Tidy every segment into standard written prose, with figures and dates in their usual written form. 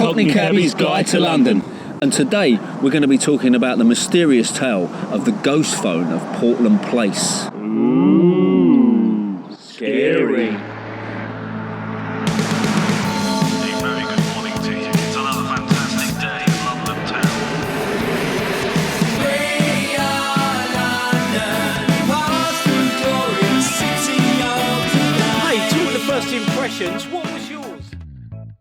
Cockney Cabbie's Guide to London. And today we're going to be talking about the mysterious tale of the ghost phone of Portland Place. Ooh, scary. A very good morning to you. It's another fantastic day in London town. We are London, pass through glorious city of delight. Hey, talk of the first impressions, what was yours?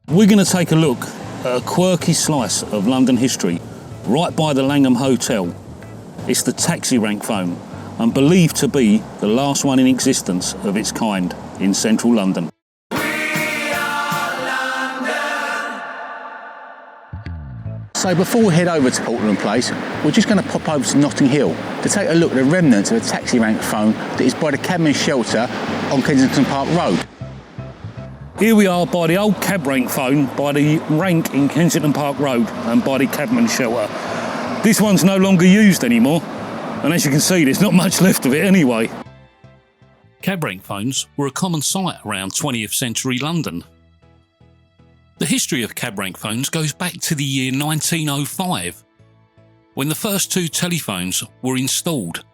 We're going to take a look at a quirky slice of London history right by the Langham Hotel. It's the taxi rank phone, and believed to be the last one in existence of its kind in central London. So before we head over to Portland Place, we're just going to pop over to Notting Hill to take a look at the remnants of a taxi rank phone that is by the cabman's shelter on Kensington Park Road. Here we are by the old cab rank phone, by the rank in Kensington Park Road and by the cabman's shelter. This one's no longer used anymore, and as you can see, there's not much left of it anyway. Cab rank phones were a common sight around 20th century London. The history of cab rank phones goes back to the year 1905, when the first two telephones were installed.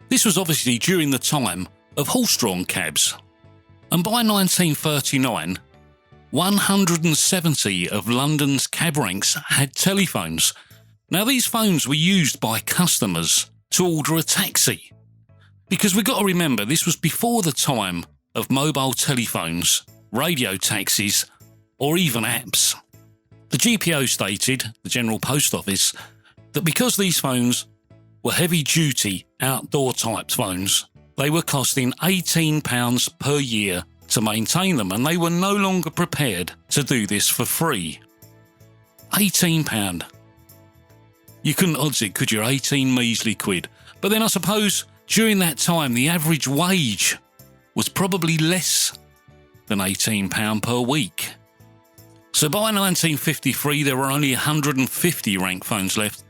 This was obviously during the time of horse-drawn cabs. And by 1939, 170 of London's cab ranks had telephones. Now, these phones were used by customers to order a taxi. Because we've got to remember, this was before the time of mobile telephones, radio taxis, or even apps. The GPO stated, the General Post Office, that because these phones were heavy-duty, outdoor-type phones, they were costing £18 per year to maintain them, and they were no longer prepared to do this for free. £18. You couldn't odds it, could you? 18 measly quid. But then I suppose during that time the average wage was probably less than £18 per week. So by 1953 there were only 150 rank phones left,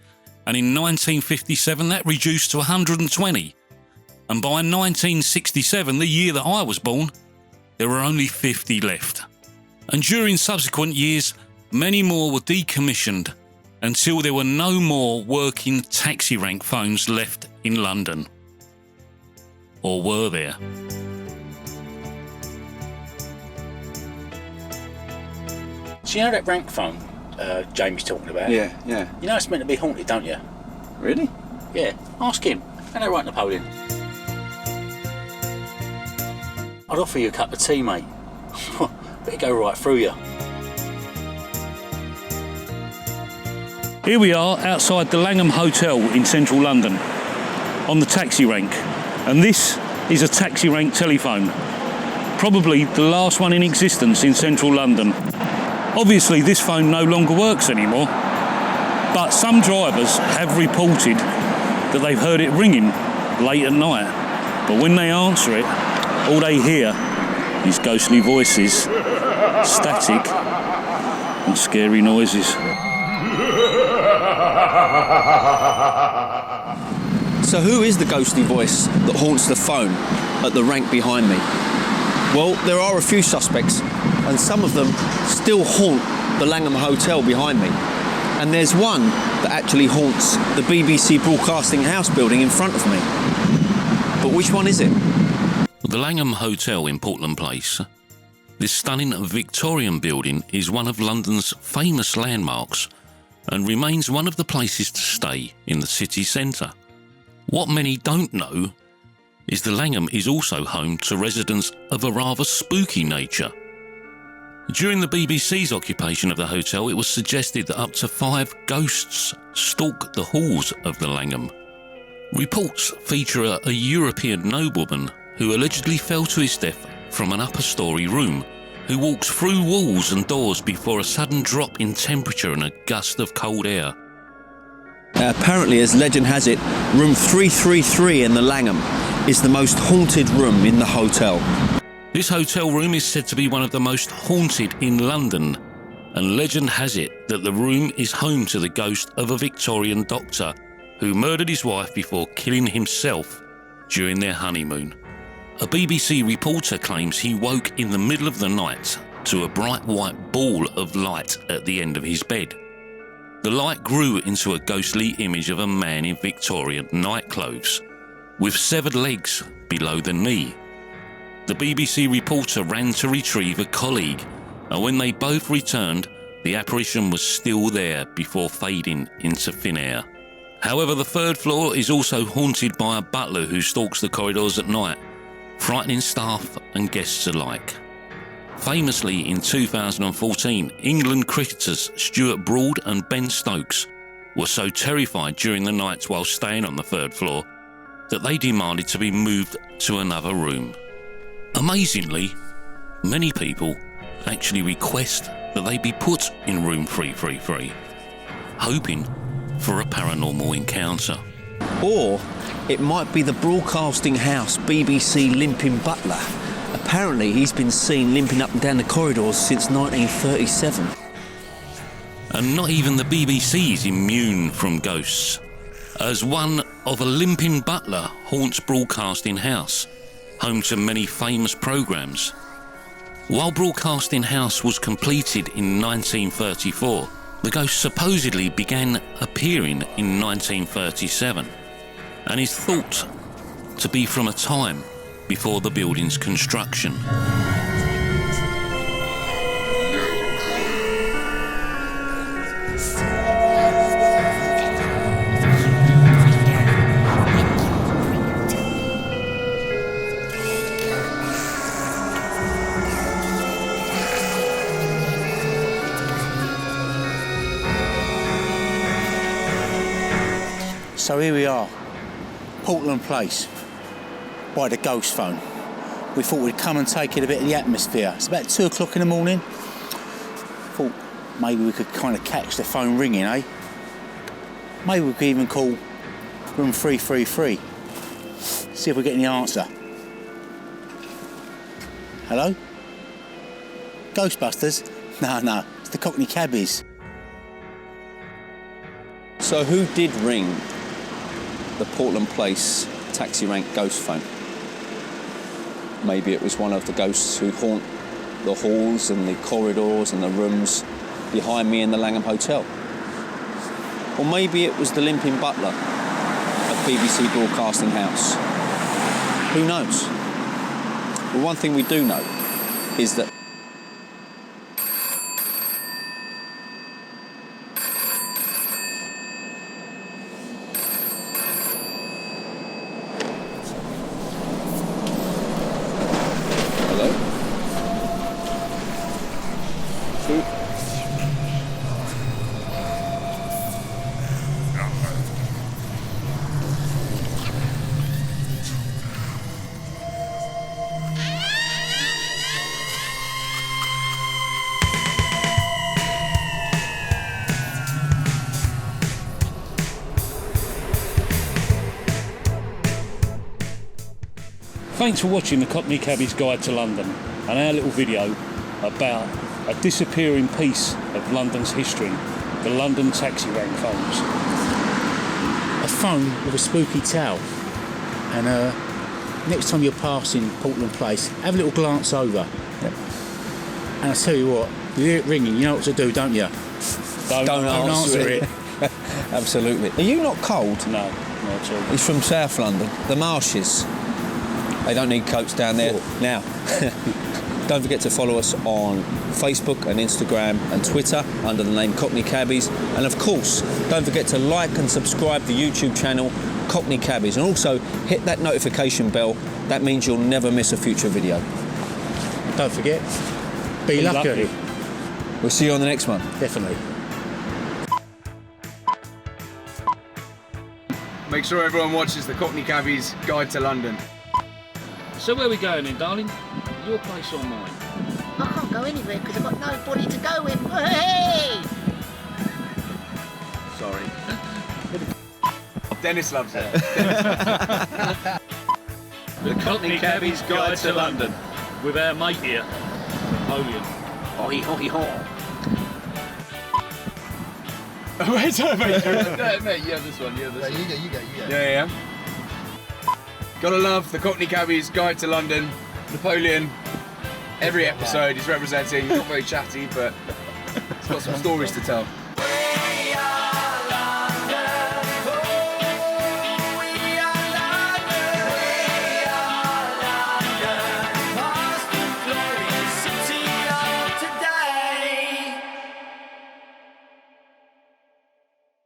and in 1957 that reduced to 120. And by 1967, the year that I was born, there were only 50 left. And during subsequent years, many more were decommissioned until there were no more working taxi rank phones left in London. Or were there? Do you know that rank phone Jamie's talking about? Yeah. You know it's meant to be haunted, don't you? Really? Yeah, ask him. And they write Napoleon. I'd offer you a cup of tea, mate. Better go right through you. Here we are outside the Langham Hotel in central London, on the taxi rank. And this is a taxi rank telephone, probably the last one in existence in central London. Obviously this phone no longer works anymore, but some drivers have reported that they've heard it ringing late at night. But when they answer it, all they hear is ghostly voices, static and scary noises. So who is the ghostly voice that haunts the phone at the rank behind me? Well, there are a few suspects, and some of them still haunt the Langham Hotel behind me. And there's one that actually haunts the BBC Broadcasting House building in front of me. But which one is it? The Langham Hotel in Portland Place. This stunning Victorian building is one of London's famous landmarks and remains one of the places to stay in the city centre. What many don't know is the Langham is also home to residents of a rather spooky nature. During the BBC's occupation of the hotel, it was suggested that up to 5 ghosts stalk the halls of the Langham. Reports feature a European nobleman who allegedly fell to his death from an upper storey room, who walks through walls and doors before a sudden drop in temperature and a gust of cold air. Apparently, as legend has it, room 333 in the Langham is the most haunted room in the hotel. This hotel room is said to be one of the most haunted in London, and legend has it that the room is home to the ghost of a Victorian doctor who murdered his wife before killing himself during their honeymoon. A BBC reporter claims he woke in the middle of the night to a bright white ball of light at the end of his bed. The light grew into a ghostly image of a man in Victorian nightclothes, with severed legs below the knee. The BBC reporter ran to retrieve a colleague, and when they both returned, the apparition was still there before fading into thin air. However, the third floor is also haunted by a butler who stalks the corridors at night, frightening staff and guests alike. Famously, in 2014, England cricketers Stuart Broad and Ben Stokes were so terrified during the nights while staying on the third floor that they demanded to be moved to another room. Amazingly, many people actually request that they be put in room 333, hoping for a paranormal encounter. Or it might be the Broadcasting House BBC limping butler. Apparently he's been seen limping up and down the corridors since 1937. And not even the BBC is immune from ghosts, as one of a limping butler haunts Broadcasting House, home to many famous programmes. While Broadcasting House was completed in 1934, the ghost supposedly began appearing in 1937 and is thought to be from a time before the building's construction. So here we are, Portland Place, by the ghost phone. We thought we'd come and take in a bit of the atmosphere. It's about 2 o'clock in the morning. Thought maybe we could kind of catch the phone ringing, eh? Maybe we could even call room 333. See if we get any answer. Hello? Ghostbusters? No, it's the Cockney Cabbies. So who did ring the Portland Place taxi rank ghost phone? Maybe it was one of the ghosts who haunt the halls and the corridors and the rooms behind me in the Langham Hotel. Or maybe it was the limping butler at BBC Broadcasting House. Who knows? Well, one thing we do know is that Thanks for watching the Cockney Cabbie's Guide to London and our little video about a disappearing piece of London's history, the London taxi rank phones. A phone with a spooky towel. And next time you're passing Portland Place, have a little glance over. And I tell you what, you hear it ringing, you know what to do, don't you? Don't answer it. Absolutely. Are you not cold? No, not at all. He's from South London, the Marshes. They don't need coats down there. Now, don't forget to follow us on Facebook and Instagram and Twitter under the name Cockney Cabbies. And of course, don't forget to like and subscribe the YouTube channel Cockney Cabbies. And also hit that notification bell. That means you'll never miss a future video. Don't forget, be lucky. We'll see you on the next one. Definitely. Make sure everyone watches the Cockney Cabbie's Guide to London. So where are we going then, darling? Your place or mine? I can't go anywhere because I've got nobody to go with. Hey! Sorry. Dennis loves it. The Cockney Cabbie's Guide to London with our mate here, Napoleon. Oi, oi, oi. Wait, sorry, mate. Mate, you have this one. You have this one. You go. Yeah. Gotta love the Cockney Cabbie's Guide to London. Napoleon. Every episode he's representing, not very chatty, but he's got some stories to tell.